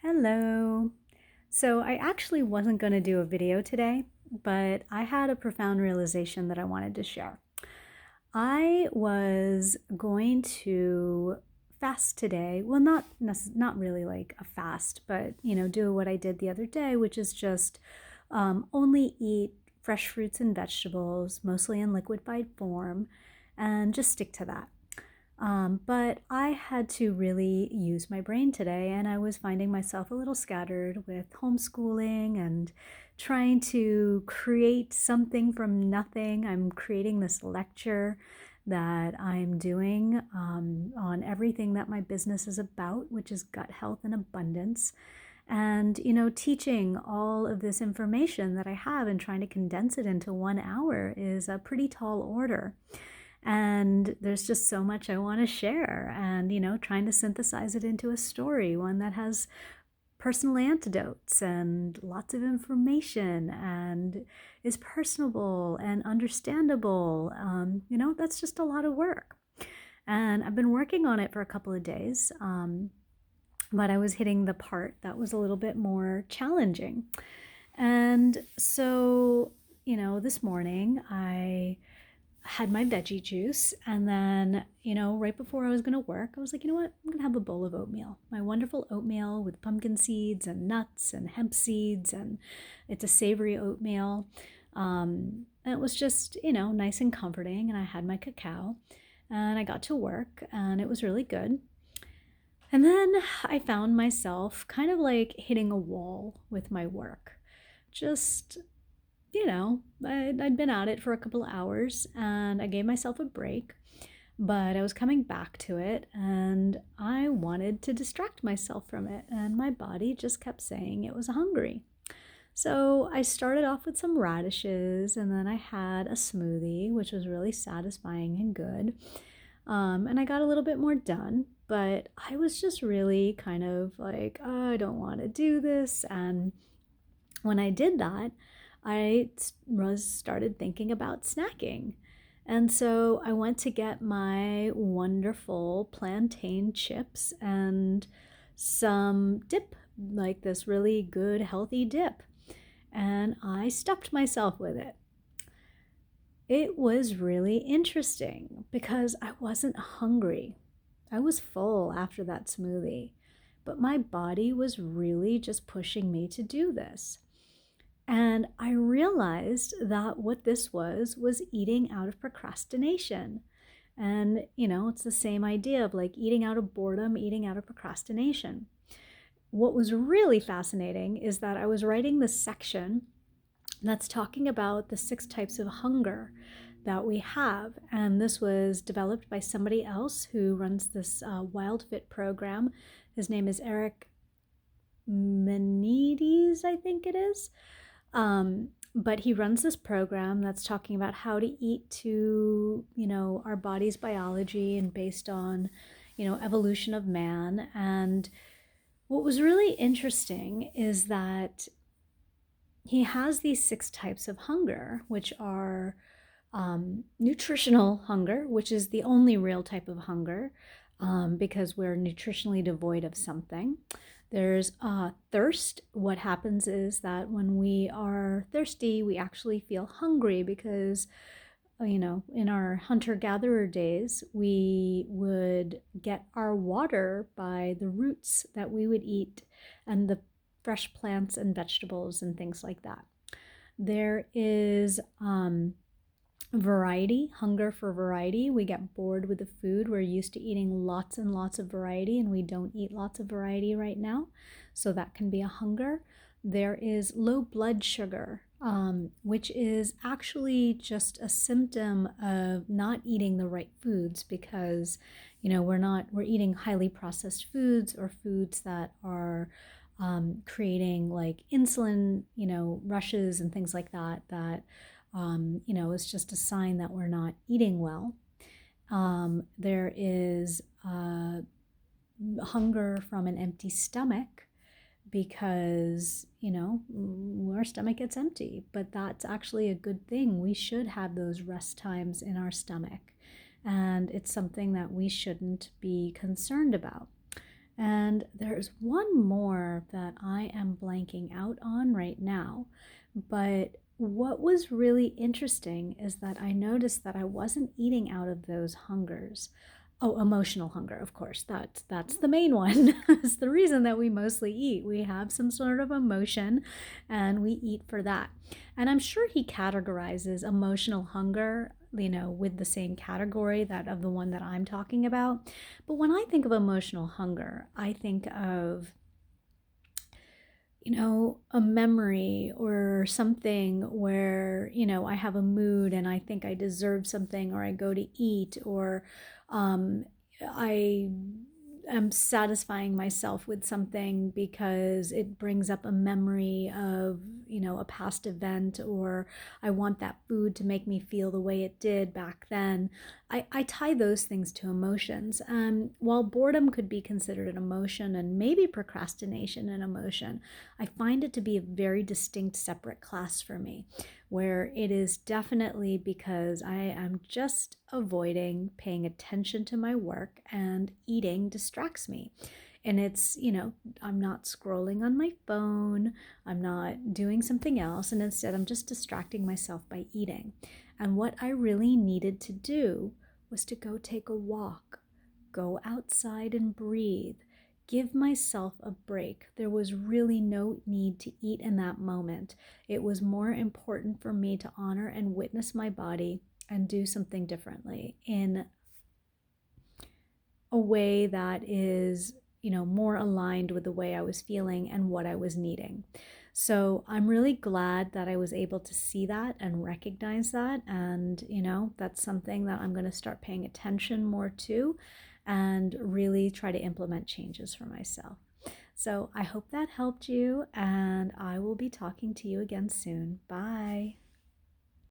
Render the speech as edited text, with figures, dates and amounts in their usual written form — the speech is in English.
Hello. So I actually wasn't going to do a video today, but I had a profound realization that I wanted to share. I was going to fast today. Well, not really like a fast, but do what I did the other day, which is just only eat fresh fruits and vegetables, mostly in liquefied form, and just stick to that. But I had to really use my brain today, and I was finding myself a little scattered with homeschooling and trying to create something from nothing. I'm creating this lecture that I'm doing on everything that my business is about, which is gut health and abundance. And, teaching all of this information that I have and trying to condense it into 1 hour is a pretty tall order. And there's just so much I want to share and, trying to synthesize it into a story, one that has personal antidotes and lots of information and is personable and understandable. That's just a lot of work. And I've been working on it for a couple of days, but I was hitting the part that was a little bit more challenging. And so, this morning I had my veggie juice, and then right before I was going to work, I was like, you know what, I'm going to have a bowl of oatmeal, my wonderful oatmeal with pumpkin seeds and nuts and hemp seeds, and it's a savory oatmeal. And it was just nice and comforting, and I had my cacao, and I got to work, and it was really good. And then I found myself kind of like hitting a wall with my work. Just I'd been at it for a couple of hours, and I gave myself a break, but I was coming back to it and I wanted to distract myself from it, and my body just kept saying it was hungry. So I started off with some radishes, and then I had a smoothie, which was really satisfying and good. And I got a little bit more done, but I was just really kind of like, oh, I don't want to do this. And when I did that, I started thinking about snacking. And so I went to get my wonderful plantain chips and some dip, like this really good, healthy dip. And I stuffed myself with it. It was really interesting because I wasn't hungry. I was full after that smoothie, but my body was really just pushing me to do this. And I realized that what this was eating out of procrastination. And, it's the same idea of like eating out of boredom, eating out of procrastination. What was really fascinating is that I was writing this section that's talking about the 6 types of hunger that we have. And this was developed by somebody else who runs this Wild Fit program. His name is Eric Menides, I think it is. But he runs this program that's talking about how to eat to, our body's biology and based on, evolution of man. And what was really interesting is that he has these 6 types of hunger, which are nutritional hunger, which is the only real type of hunger, because we're nutritionally devoid of something. There's thirst. What happens is that when we are thirsty, we actually feel hungry because, in our hunter-gatherer days, we would get our water by the roots that we would eat and the fresh plants and vegetables and things like that. There is variety, hunger for variety. We get bored with the food. We're used to eating lots and lots of variety, and we don't eat lots of variety right now. So that can be a hunger. There is low blood sugar, which is actually just a symptom of not eating the right foods because, we're eating highly processed foods or foods that are creating like insulin, rushes and things like that, is just a sign that we're not eating well. There is hunger from an empty stomach because, our stomach gets empty, but that's actually a good thing. We should have those rest times in our stomach, and it's something that we shouldn't be concerned about. And there's one more that I am blanking out on right now. But what was really interesting is that I noticed that I wasn't eating out of those hungers. Oh, emotional hunger, of course. That's the main one. It's the reason that we mostly eat. We have some sort of emotion and we eat for that. And I'm sure he categorizes emotional hunger, with the same category that of the one that I'm talking about. But when I think of emotional hunger, I think of a memory or something where, I have a mood and I think I deserve something, or I go to eat, or um, I am satisfying myself with something because it brings up a memory of, a past event, or I want that food to make me feel the way it did back then. I tie those things to emotions. While boredom could be considered an emotion and maybe procrastination an emotion, I find it to be a very distinct, separate class for me, where it is definitely because I am just avoiding paying attention to my work, and eating distracts me. And it's, I'm not scrolling on my phone, I'm not doing something else, and instead I'm just distracting myself by eating. And what I really needed to do was to go take a walk, go outside and breathe, give myself a break. There was really no need to eat in that moment. It was more important for me to honor and witness my body and do something differently in a way that is, more aligned with the way I was feeling and what I was needing. So I'm really glad that I was able to see that and recognize that. And, that's something that I'm going to start paying attention more to and really try to implement changes for myself. So I hope that helped you, and I will be talking to you again soon. Bye.